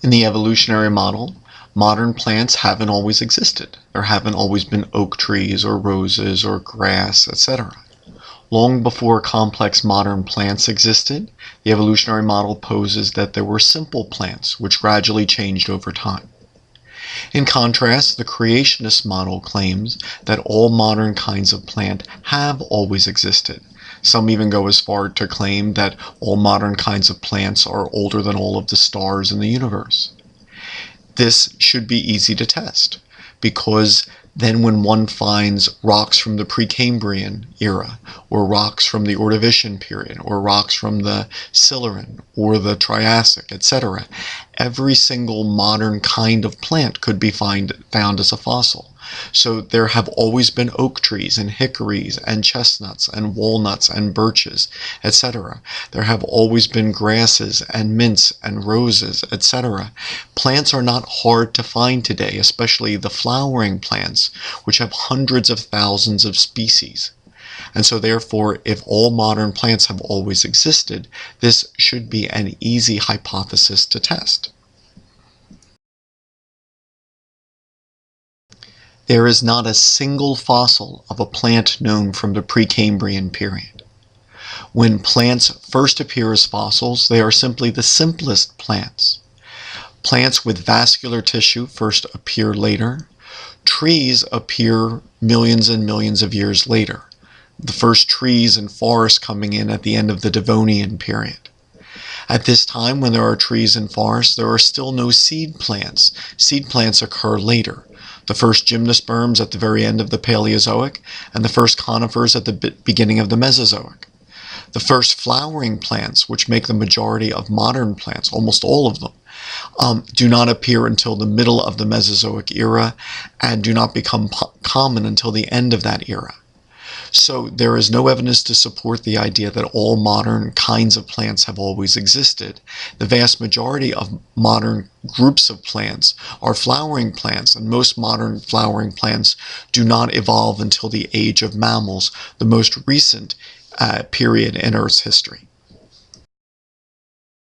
In the evolutionary model, modern plants haven't always existed. There haven't always been oak trees or roses or grass, etc. Long before complex modern plants existed, the evolutionary model poses that there were simple plants which gradually changed over time. In contrast, the creationist model claims that all modern kinds of plant have always existed. Some even go as far to claim that all modern kinds of plants are older than all of the stars in the universe. This should be easy to test, because then when one finds rocks from the Precambrian era, or rocks from the Ordovician period, or rocks from the Silurian, or the Triassic, etc., every single modern kind of plant could be found as a fossil. So there have always been oak trees and hickories and chestnuts and walnuts and birches, etc. There have always been grasses and mints and roses, etc. Plants are not hard to find today, especially the flowering plants, which have hundreds of thousands of species. And so therefore, if all modern plants have always existed, this should be an easy hypothesis to test. There is not a single fossil of a plant known from the Precambrian period. When plants first appear as fossils, they are simply the simplest plants. Plants with vascular tissue first appear later. Trees appear millions and millions of years later. The first trees and forests coming in at the end of the Devonian period. At this time, when there are trees and forests, there are still no seed plants. Seed plants occur later. The first gymnosperms at the very end of the Paleozoic, and the first conifers at the beginning of the Mesozoic. The first flowering plants, which make the majority of modern plants, almost all of them, do not appear until the middle of the Mesozoic era and do not become common until the end of that era. So there is no evidence to support the idea that all modern kinds of plants have always existed. The vast majority of modern groups of plants are flowering plants, and most modern flowering plants do not evolve until the age of mammals, the most recent period in Earth's history.